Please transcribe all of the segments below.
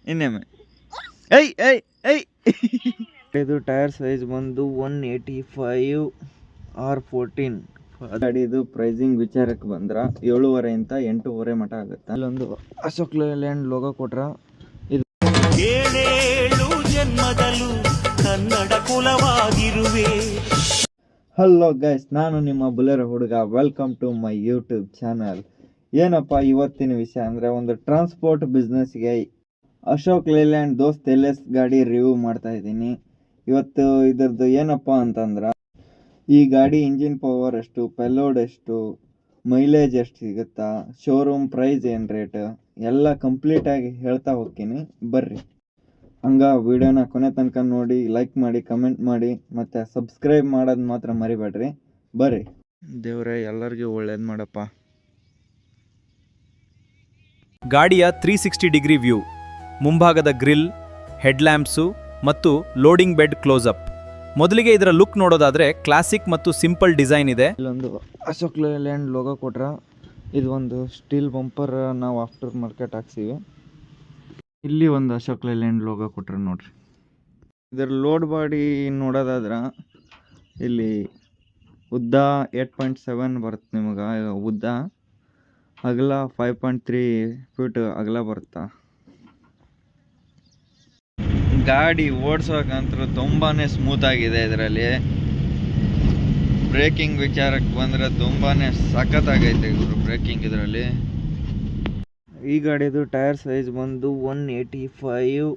ಇನ್ನೇಮೆ I I I ಇದು tyre size ಬಂದು 185 R14. ಗಾಡಿದು ಪ್ರೈಸಿಂಗ್ ವಿಚಾರಕ್ಕೆ ಬಂದ್ರ 7.5 ಇಂದ 8.5 ಮಟ ಆಗುತ್ತೆ. ಅಲ್ಲೊಂದು ಅಶೋಕ್ ಲೇಲ್ಯಾಂಡ್ ಲೋಗೋ ಕೊಟ್ರ. ಇದು 7 ಜನ್ಮದಲ್ಲೂ ಕನ್ನಡ ಕುಲವಾಗಿರುವೆ. ಹಲೋ ಗೈಸ್, ನಾನು ನಿಮ್ಮ ಬುಲೆರೋ ಹುಡುಗ. Welcome to my YouTube channel. ಏನಪ್ಪ ಇವತ್ತಿನ ವಿಷಯ ಅಂದರೆ, ಒಂದು ಟ್ರಾನ್ಸ್ಪೋರ್ಟ್ ಬಿಸ್ನೆಸ್ಗೆ ಅಶೋಕ್ ಲೇಲ್ಯಾಂಡ್ ದೋಸ್ತ್ LS ಗಾಡಿ ರಿವ್ಯೂ ಮಾಡ್ತಾ ಇದ್ದೀನಿ. ಇವತ್ತು ಇದ್ರದ್ದು ಏನಪ್ಪ ಅಂತಂದ್ರೆ, ಈ ಗಾಡಿ ಇಂಜಿನ್ ಪವರ್ ಎಷ್ಟು, ಪೆಲೋಡ್ ಎಷ್ಟು, ಮೈಲೇಜ್ ಎಷ್ಟು ಸಿಗುತ್ತಾ, ಶೋರೂಮ್ ಪ್ರೈಸ್ ಏನು ರೇಟ್ ಎಲ್ಲ ಕಂಪ್ಲೀಟಾಗಿ ಹೇಳ್ತಾ ಹೋಗ್ತೀನಿ. ಬರ್ರಿ, ಹಂಗೆ ವಿಡಿಯೋನ ಕೊನೆ ತನಕ ನೋಡಿ, ಲೈಕ್ ಮಾಡಿ, ಕಮೆಂಟ್ ಮಾಡಿ, ಮತ್ತು ಸಬ್ಸ್ಕ್ರೈಬ್ ಮಾಡೋದು ಮಾತ್ರ ಮರಿಬೇಡ್ರಿ. ಬರ್ರಿ, ದೇವ್ರೆ ಎಲ್ಲರಿಗೂ ಒಳ್ಳೇದು ಮಾಡಪ್ಪ. ಗಾಡಿಯ 360 ಡಿಗ್ರಿ ವ್ಯೂ, ಮುಂಭಾಗದ ಗ್ರಿಲ್, ಹೆಡ್ಲ್ಯಾಂಪ್ಸು ಮತ್ತು ಲೋಡಿಂಗ್ ಬೆಡ್ ಕ್ಲೋಸ್ಅಪ್. ಮೊದಲಿಗೆ ಇದರ ಲುಕ್ ನೋಡೋದಾದರೆ ಕ್ಲಾಸಿಕ್ ಮತ್ತು ಸಿಂಪಲ್ ಡಿಸೈನ್ ಇದೆ. ಇಲ್ಲೊಂದು ಅಶೋಕ್ ಲೇಲ್ಯಾಂಡ್ ಲೋಗೋ ಕೊಟ್ರ. ಇದು ಒಂದು ಸ್ಟೀಲ್ ಬಂಪರ್ ನಾವು ಆಫ್ಟರ್ ಮಾರ್ಕೆಟ್ ಹಾಕ್ಸಿವಿ. ಇಲ್ಲಿ ಒಂದು ಅಶೋಕ್ ಲೇಲ್ಯಾಂಡ್ ಲೋಗೋ ಕೊಟ್ರ ನೋಡ್ರಿ. ಇದರ ಲೋಡ್ ಬಾಡಿ ನೋಡೋದಾದ್ರೆ ಇಲ್ಲಿ ಉದ್ದ 8.7 ಬರುತ್ತೆ ನಿಮಗೆ ಉದ್ದ, ಅಗಲ 5.3 ಫೀಟ್ ಅಗಲ ಬರುತ್ತಾ. ಗಾಡಿ ಓಡಿಸೋಕಂತೂ ತುಂಬಾ ಸ್ಮೂತ್ ಆಗಿದೆ. ಇದರಲ್ಲಿ ಬ್ರೇಕಿಂಗ್ ವಿಚಾರಕ್ಕೆ ಬಂದರೆ ತುಂಬಾ ಸಖತ್ತಾಗೈತೆ ಇವರು ಬ್ರೇಕಿಂಗ್ ಇದರಲ್ಲಿ. ಈ ಗಾಡಿದು ಟೈರ್ ಸೈಜ್ ಬಂದು 185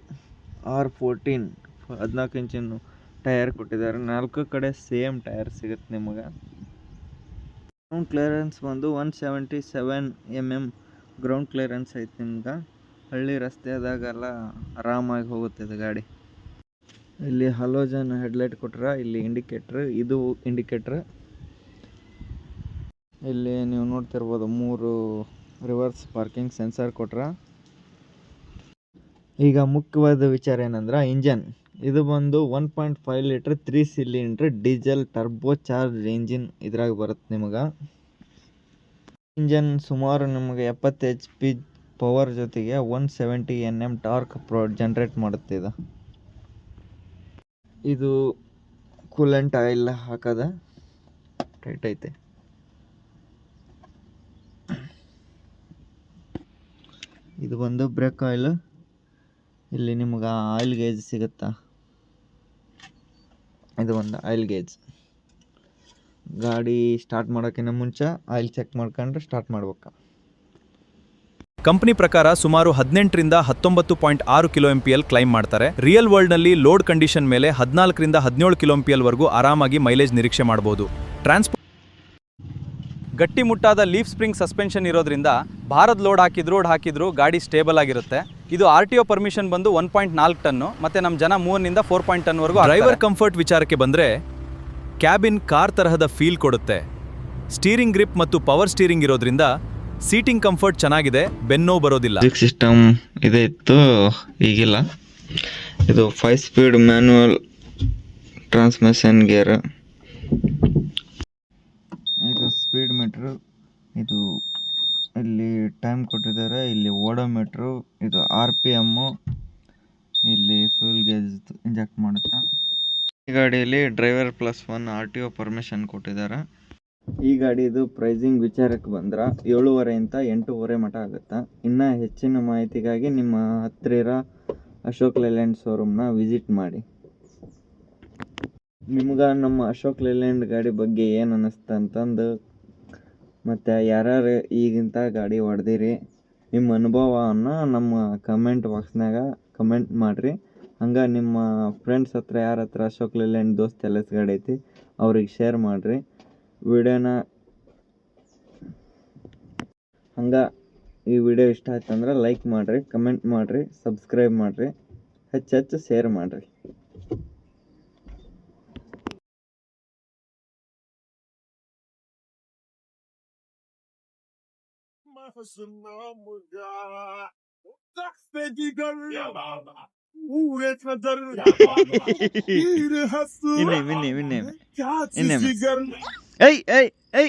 R14, 14 ಇಂಚಿನ ಟೈರ್ ಕೊಟ್ಟಿದ್ದಾರೆ. 4 ಕಡೆ ಸೇಮ್ ಟೈರ್ ಸಿಗುತ್ತೆ ನಿಮಗೆ. ಗ್ರೌಂಡ್ ಕ್ಲಿಯರೆನ್ಸ್ ಬಂದು 177 mm ಗ್ರೌಂಡ್ ಕ್ಲಿಯರೆನ್ಸ್ ಐತೆ ನಿಮ್ಗೆ. ಹಳ್ಳಿ ರಸ್ತೆದಾಗೆಲ್ಲ ಆರಾಮಾಗಿ ಹೋಗುತ್ತದೆ ಗಾಡಿ. ಇಲ್ಲಿ ಹಲೋಜನ್ ಹೆಡ್ಲೈಟ್ ಕೊಟ್ರ. ಇಲ್ಲಿ ಇಂಡಿಕೇಟ್ರ್, ಇದು ಇಂಡಿಕೇಟ್ರ್. ಇಲ್ಲಿ ನೀವು ನೋಡ್ತಿರ್ಬೋದು 3 ರಿವರ್ಸ್ ಪಾರ್ಕಿಂಗ್ ಸೆನ್ಸರ್ ಕೊಟ್ರ. ಈಗ ಮುಖ್ಯವಾದ ವಿಚಾರ ಏನಂದ್ರೆ ಇಂಜನ್. ಇದು ಬಂದು 1.5 litre 3 cylinder diesel turbo charge engine ಇದ್ರಾಗ ಬರುತ್ತೆ ನಿಮಗೆ. ಇಂಜನ್ ಸುಮಾರು ನಿಮಗೆ 70 HP ಪವರ್ ಜೊತೆಗೆ 170 Nm ಟಾರ್ಕ್ ಜನರೇಟ್ ಮಾಡುತ್ತೆ. ಇದು ಕೂಲೆಂಟ್ ಆಯಿಲ್ ಹಾಕದ ಟೈಟ್ ಐತೆ. ಇದು ಬಂದು ಬ್ರೇಕ್ ಆಯಿಲ್. ಇಲ್ಲಿ ನಿಮ್ಗೆ ಆಯಿಲ್ ಗೇಜ್ ಸಿಗುತ್ತಾ. ಇದು ಒಂದು ಆಯಿಲ್ ಗೇಜ್. ಗಾಡಿ ಸ್ಟಾರ್ಟ್ ಮಾಡೋಕ್ಕಿಂತ ಮುಂಚೆ ಆಯಿಲ್ ಚೆಕ್ ಮಾಡ್ಕೊಂಡ್ರೆ ಸ್ಟಾರ್ಟ್ ಮಾಡ್ಬೇಕು. ಕಂಪನಿ ಪ್ರಕಾರ ಸುಮಾರು 18ರಿಂದ 19.6 kmpl ಕ್ಲೈಮ್ ಮಾಡ್ತಾರೆ. ರಿಯಲ್ ವರ್ಲ್ಡ್ನಲ್ಲಿ ಲೋಡ್ ಕಂಡೀಷನ್ ಮೇಲೆ 14ರಿಂದ 17 kmpl ವರೆಗೂ ಆರಾಮಾಗಿ ಮೈಲೇಜ್ ನಿರೀಕ್ಷೆ ಮಾಡಬಹುದು. ಗಟ್ಟಿಮುಟ್ಟಾದ ಲೀಫ್ ಸ್ಪ್ರಿಂಗ್ ಸಸ್ಪೆನ್ಷನ್ ಇರೋದ್ರಿಂದ ಭಾರತ್ ಲೋಡ್ ಹಾಕಿದ್ರು ಗಾಡಿ ಸ್ಟೇಬಲ್ ಆಗಿರುತ್ತೆ. ಇದು RTO ಪರ್ಮಿಷನ್ ಬಂದು 1.4 ಟನ್ನು, ಮತ್ತೆ ನಮ್ಮ ಜನ 3ರಿಂದ 4 ಟನ್ ವರೆಗೂ. ಡ್ರೈವರ್ ಕಂಫರ್ಟ್ ವಿಚಾರಕ್ಕೆ ಬಂದರೆ ಕ್ಯಾಬಿನ್ ಕಾರ್ ತರಹದ ಫೀಲ್ ಕೊಡುತ್ತೆ. ಸ್ಟೀರಿಂಗ್ ಗ್ರಿಪ್ ಮತ್ತು ಪವರ್ ಸ್ಟೀರಿಂಗ್ ಇರೋದ್ರಿಂದ ಸೀಟಿಂಗ್ ಕಂಫರ್ಟ್ ಚೆನ್ನಾಗಿದೆ, ಬೆನ್ನೋ ಬರೋದಿಲ್ಲ. ಸಿಸ್ಟಮ್ ಇದೆ ಇತ್ತು, ಈಗಿಲ್ಲ. ಇದು 5 ಸ್ಪೀಡ್ ಮ್ಯಾನ್ಯುವಲ್ ಟ್ರಾನ್ಸ್ಮಿಷನ್ ಗೇರ್. ಇದು ಸ್ಪೀಡ್ ಮೀಟ್ರು. ಇದು ಇಲ್ಲಿ ಟೈಮ್ ಕೊಟ್ಟಿದ್ದಾರೆ. ಇಲ್ಲಿ ಓಡೋಮೀಟ್ರು, ಇದು RPM, ಇಲ್ಲಿ ಫ್ಯೂಲ್ ಗೇಜ್ ಇಂಜೆಕ್ಟ್ ಮಾಡುತ್ತಾ. ಈ ಗಾಡಿಯಲ್ಲಿ ಡ್ರೈವರ್ +1 RTO ಪರ್ಮಿಷನ್ ಕೊಟ್ಟಿದ್ದಾರೆ. ಈ ಗಾಡಿದು ಪ್ರೈಸಿಂಗ್ ವಿಚಾರಕ್ಕೆ ಬಂದ್ರೆ 7.5 ಇಂದ 8.5 ಮಟ ಆಗುತ್ತೆ. ಇನ್ನು ಹೆಚ್ಚಿನ ಮಾಹಿತಿಗಾಗಿ ನಿಮ್ಮ ಹತ್ತಿರ ಅಶೋಕ್ ಲೇಲ್ಯಾಂಡ್ ಶೋರೂಮ್ನ ವಿಸಿಟ್ ಮಾಡಿ. ನಿಮ್ಗೆ ನಮ್ಮ ಅಶೋಕ್ ಲೇಲ್ಯಾಂಡ್ ಗಾಡಿ ಬಗ್ಗೆ ಏನು ಅನ್ನಿಸ್ತು ಅಂತಂದು, ಮತ್ತು ಯಾರ್ಯಾರು ಈಗಿಂತ ಗಾಡಿ ಹೊಡೆದಿರಿ ನಿಮ್ಮ ಅನುಭವವನ್ನು ನಮ್ಮ ಕಮೆಂಟ್ ಬಾಕ್ಸ್ನಾಗ ಕಮೆಂಟ್ ಮಾಡಿರಿ. ಹಂಗೆ ನಿಮ್ಮ ಫ್ರೆಂಡ್ಸ್ ಹತ್ರ ಯಾರ ಹತ್ರ ಅಶೋಕ್ ಲೇಲ್ಯಾಂಡ್ ದೋಸ್ತ್ LS ಗಾಡಿ ಐತಿ ಅವ್ರಿಗೆ ಶೇರ್ ಮಾಡಿರಿ ವಿಡಿಯೋನ. ಹಂಗೆ ಈ ವಿಡಿಯೋ ಇಷ್ಟ ಆಯ್ತು ಅಂದ್ರೆ ಲೈಕ್ ಮಾಡಿರಿ, ಕಮೆಂಟ್ ಮಾಡಿರಿ, ಸಬ್ಸ್ಕ್ರೈಬ್ ಮಾಡಿರಿ, ಹೆಚ್ಚು ಶೇರ್ ಮಾಡಿರಿ. ಇನ್ನೇಮೆ ಐ ಐ ಐ